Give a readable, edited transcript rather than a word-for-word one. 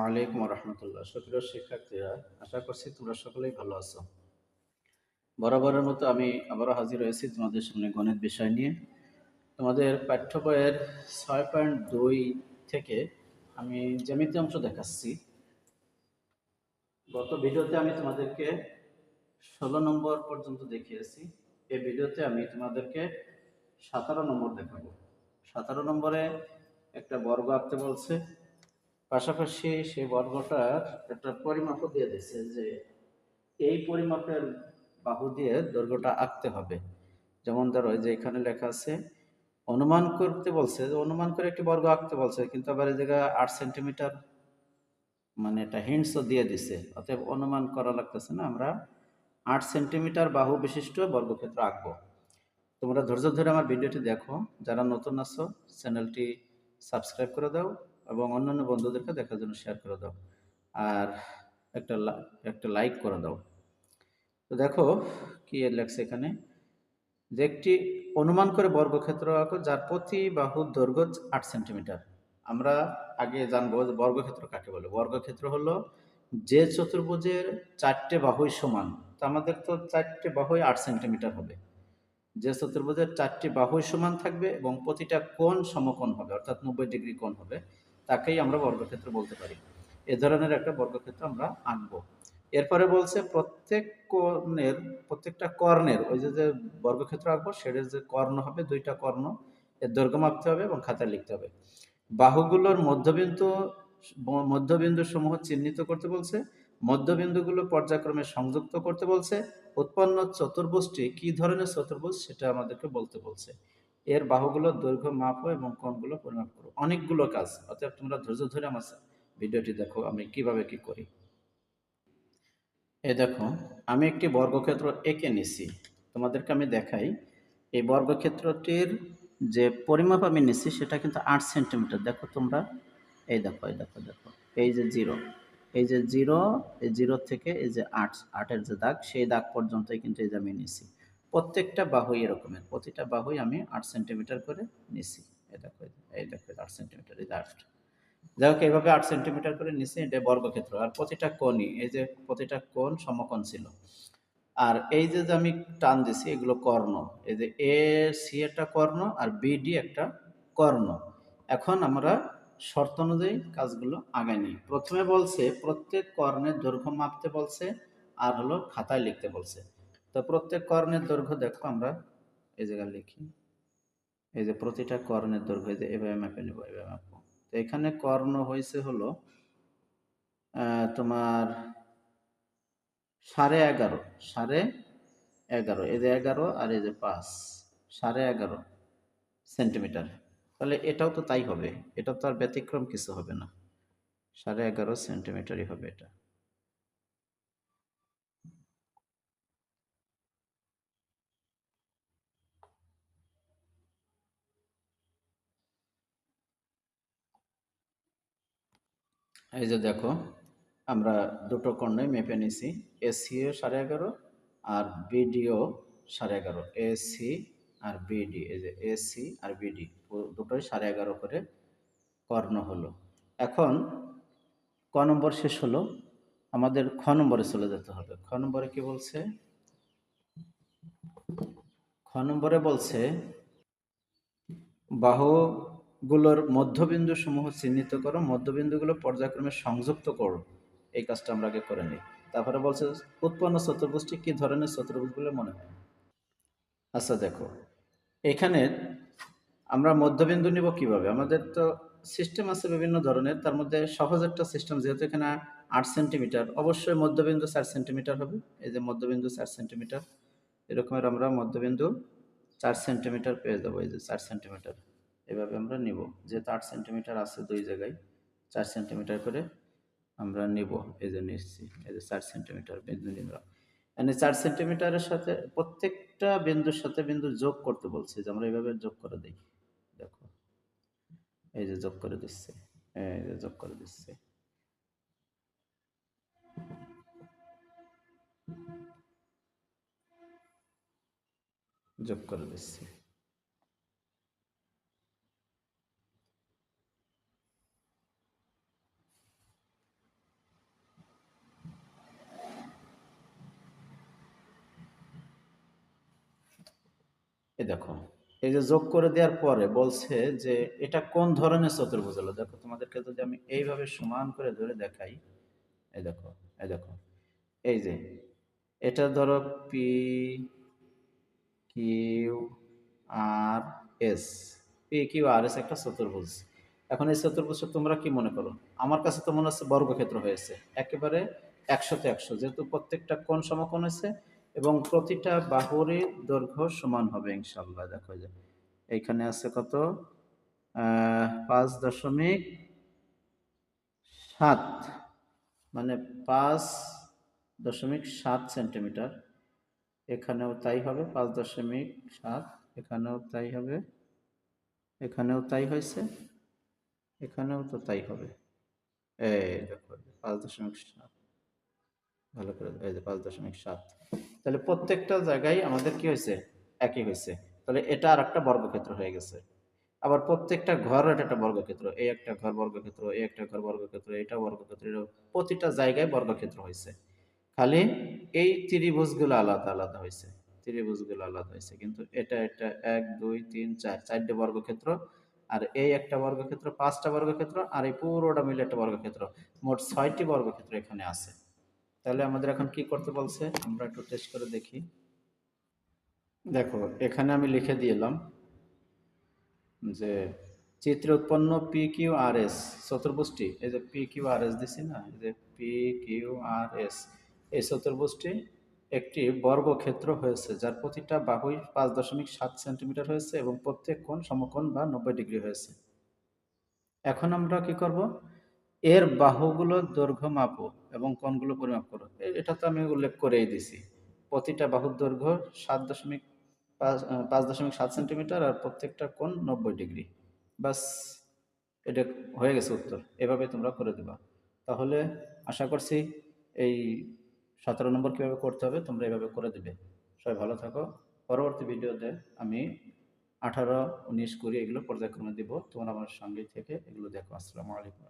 আলাইকুম রহমতুল্লাহ। সুপ্রিয় শিক্ষার্থীরা, আশা করছি তোমরা সকলেই ভালো আছো। বরাবরের মতো আমি আবারও হাজির হয়েছি তোমাদের সামনে গণিত বিষয় নিয়ে। তোমাদের পাঠ্য বইয়ের 6.2 থেকে আমি জ্যামিতি অংশ দেখাচ্ছি। গত ভিডিওতে আমি তোমাদেরকে 16 নম্বর পর্যন্ত দেখিয়েছি। এই ভিডিওতে আমি তোমাদেরকে 17 নম্বর দেখাবো। 17 নম্বরে একটা বর্গ আঁকতে বলছে, পাশাপাশি সেই বর্গটার একটা পরিমাপও দিয়ে দিচ্ছে যে এই পরিমাপের বাহু দিয়ে দৈর্ঘ্যটা আঁকতে হবে। যেমন ধরো যে এখানে লেখা আছে অনুমান করতে বলছে, অনুমান করে একটি বর্গ আঁকতে বলছে, কিন্তু আবার এই জায়গায় 8 সেন্টিমিটার মানে এটা হিন্টসও দিয়ে দিছে, অতএব অনুমান করা লাগতেছে না। আমরা 8 সেন্টিমিটার বাহু বিশিষ্ট বর্গক্ষেত্র আঁকবো। তোমরা ধৈর্য ধরে আমার ভিডিওটি দেখো। যারা নতুন আছো চ্যানেলটি সাবস্ক্রাইব করে দাও এবং অন্যান্য বন্ধুদেরকে দেখার জন্য শেয়ার করে দাও, আর একটা লাইক করে দাও। তো দেখো কি লেখছে এখানে, যে একটি অনুমান করে বর্গক্ষেত্র আঁকো যার প্রতি বাহুর দৈর্ঘ্য 8 সেন্টিমিটার। আমরা আগে জানবো যে বর্গক্ষেত্র কাকে বলে। বর্গক্ষেত্র হলো যে চতুর্ভুজের 4টে বাহুই সমান। তো আমাদের তো 4টে বাহুই 8 সেন্টিমিটার হবে। যে চতুর্ভুজের 4টি বাহুই সমান থাকবে এবং প্রতিটা কোণ সমকোণ হবে, অর্থাৎ 90 ডিগ্রি কোণ হবে, তাকেই আমরা বর্গক্ষেত্র বলতে পারি। এ ধরনের একটা বর্গক্ষেত্র আমরা আঁকবো। এরপরে বলছে প্রত্যেকটা কর্ণের ওই যে বর্গক্ষেত্র আঁকবো সেটার যে কর্ণ হবে, 2টা কর্ণ, এর দৈর্ঘ্য মাপতে হবে এবং খাতায় লিখতে হবে। বাহুগুলোর মধ্যবিন্দু সমূহ চিহ্নিত করতে বলছে, মধ্যবিন্দুগুলো পর্যায়ক্রমে সংযুক্ত করতে বলছে, উৎপন্ন চতুর্ভুজটি কি ধরনের চতুর্ভুজ সেটা আমাদেরকে বলতে বলছে, এর বাহুগুলোর দৈর্ঘ্য মাপো এবং কোণগুলো পরিমাপ করো। অনেকগুলো কাজ, অতএব তোমরা ধৈর্য ধরে আমার ভিডিওটি দেখো আমি কিভাবে কি করি। এই দেখো, আমি একটি বর্গক্ষেত্র এঁকে নিছি, তোমাদেরকে আমি দেখাই। এই বর্গক্ষেত্রটির যে পরিমাপ আমি নিছি সেটা কিন্তু 8 সেন্টিমিটার। দেখো তোমরা, এই দেখো, এই দেখো, দেখো এই যে জিরো, এই যে জিরো, এই জিরো থেকে এই যে 8 যে দাগ, সেই দাগ পর্যন্তই কিন্তু এই যে আমি নিছি। প্রত্যেকটা বাহুই এরকমের, প্রতিটা বাহুই আমি 8 সেন্টিমিটার করে নিছি। এই দেখো, এই দেখো 8 সেন্টিমিটার, এই 8। যাই হোক, এইভাবে 8 সেন্টিমিটার করে নিচে এটা বর্গক্ষেত্র। আর প্রতিটা কোণই, এই যে প্রতিটা কোণ সমকোণ ছিল। আর এই যে আমি টান দিছি এগুলো কর্ণ, এই যে এ সি একটা কর্ণ আর বিডি একটা কর্ণ। এখন আমরা শর্ত অনুযায়ী কাজগুলো আগাই নিই। প্রথমে বলছে প্রত্যেক কর্ণের দৈর্ঘ্য মাপতে বলছে, আর হলো খাতায় লিখতে বলছে। তো প্রত্যেক কর্ণের দৈর্ঘ্য দেখো আমরা এই জায়গায় লিখি। এই যে প্রতিটা কর্ণের দৈর্ঘ্য এই যে এভাবে মেপে নেব, এভাবে মাপবো। তো এখানে কর্ণ হয়েছে হলো তোমার 11.5, 11.5, এই যে 11 আর এই যে 5, 11.5 সেন্টিমিটার। তাহলে এটাও তো তাই হবে, এটা তো আর ব্যতিক্রম কিছু হবে না, 11.5 সেন্টিমিটারই হবে এটা। এই যে দেখো, আমরা দুটো কর্ণই মেপে নিছি, এসিও 11.5 আর বিডিও 11.5। এসি আর বিডি, এই যে এসি আর বিডি দুটোই 11.5 করে কর্ণ হলো। এখন ক নম্বর শেষ হলো, আমাদের খ নম্বরে চলে যেতে হবে। খ নম্বরে কি বলছে? খ নম্বরে বলছে বাহুগুলোর মধ্যবিন্দু সমূহ চিহ্নিত করো, মধ্যবিন্দুগুলো পর্যায়ক্রমে সংযুক্ত করো। এই কাজটা আমরা আগে করে নিই। তারপরে বলছে উৎপন্ন চতুর্ভুজটি কি ধরনের চতুর্ভুজ বলে মনে হয়। আচ্ছা দেখো, এখানে আমরা মধ্যবিন্দু নিব কিভাবে? আমাদের তো সিস্টেম আছে বিভিন্ন ধরনের, তার মধ্যে সহজ একটা সিস্টেম, যেহেতু এখানে 8 সেন্টিমিটার, অবশ্যই মধ্যবিন্দু 4 সেন্টিমিটার হবে। এই যে মধ্যবিন্দু 4 সেন্টিমিটার, এরকমের আমরা মধ্যবিন্দু 4 সেন্টিমিটার পেয়ে যাবো। এই যে 4 সেন্টিমিটার এভাবে আমরা নিব, যেহেতু 8 সেন্টিমিটার আছে দুই জায়গায়, 4 সেন্টিমিটার করে আমরা নিব। এই যে নিচ্ছি, এই যে 4 সেন্টিমিটার বিন্দু নিলাম। মানে 4 সেন্টিমিটারের সাথে প্রত্যেকটা বিন্দুর সাথে বিন্দু যোগ করতে বলছে, যে আমরা এইভাবে যোগ করে দিই। দেখো, এই যে যোগ করে দিচ্ছে, এই যে যোগ করে দিচ্ছে। যোগ করে দিচ্ছি। এই দেখো, এই যে যোগ করে দেওয়ার পরে বলছে যে এটা কোন ধরনের চতুর্ভুজ হলো। দেখো তোমাদেরকে যদি আমি এইভাবে সমান করে ধরে দেখাই, এই দেখো, এই দেখো, এই যে এটা ধরো P Q R S, P Q R S একটা চতুর্ভুজ। এখন এই চতুর্ভুজটা তোমরা কি মনে করো? আমার কাছে তো মনে হচ্ছে বর্গক্ষেত্র হয়েছে একেবারে 100-তে 100, যেহেতু প্রত্যেকটা কোণ সমকোণ হয়েছে এবং প্রতিটা বাহুরই দৈর্ঘ্য সমান হবে ইনশাল্লাহ। দেখো যে এইখানে আছে কত, 5.7, মানে 5.7 সেন্টিমিটার। এখানেও তাই হবে 5.7, এখানেও তাই হবে, এখানেও তাই হয়েছে, এখানেও তো তাই হবে। এই দেখো 5.7, ভালো করে এই যে 5.7, তাহলে প্রত্যেকটা জায়গায় আমাদের কি হয়েছে, একই হয়েছে। তাহলে এটা আর একটা বর্গক্ষেত্র হয়ে গেছে। আবার প্রত্যেকটা ঘর এটা একটা বর্গক্ষেত্র, এই একটা ঘর বর্গক্ষেত্র, এই একটা ঘর বর্গক্ষেত্র, এটা বর্গক্ষেত্র, প্রতিটা জায়গায় বর্গক্ষেত্র হয়েছে। খালি এই ত্রিভুজগুলো আলাদা আলাদা হয়েছে, ত্রিভুজগুলো আলাদা হয়েছে, কিন্তু এটা এটা 1 2 3 4, 4টে বর্গক্ষেত্র। আর এই একটা বর্গক্ষেত্র, 5টা বর্গক্ষেত্র, আর এই পুরোটা মিলে একটা বর্গক্ষেত্র, মোট 6টি বর্গক্ষেত্র এখানে আছে। তাহলে আমাদের এখন কি করতে বলছে, আমরা একটু টেস্ট করে দেখি। দেখো এখানে আমি লিখে দিলাম যে চিত্রে উৎপন্ন পি কিউ আর এস চতুর্ভুজটি, এই যে পি কিউ আর এস দিছি না, এই যে পি কিউ আর এস, এই চতুর্ভুজটি একটি বর্গক্ষেত্র হয়েছে যার প্রতিটা বাহুই 5.7 সেন্টিমিটার হয়েছে এবং প্রত্যেক কোণ সমকোণ বা 90 ডিগ্রি হয়েছে। এখন আমরা কি করব, এর বাহুগুলোর দৈর্ঘ্য মাপো এবং কোণগুলো পরিমাপ করো। এটা তো আমি উল্লেখ করেই দিছি, প্রতিটা বাহুর দৈর্ঘ্য 5.7 সেন্টিমিটার আর প্রত্যেকটা কোণ 90 ডিগ্রি। বাস, এটা হয়ে গেছে উত্তর। এভাবে তোমরা করে দেবা। তাহলে আশা করছি এই 17 নম্বর কীভাবে করতে হবে তোমরা এভাবে করে দেবে। সবাই ভালো থাকো। পরবর্তী ভিডিওতে আমি 18, 19, 20 এগুলো পর্যায়ক্রমে দিব, তোমরা আমার সঙ্গে থেকে এগুলো দেখো। আসসালামু আলাইকুম।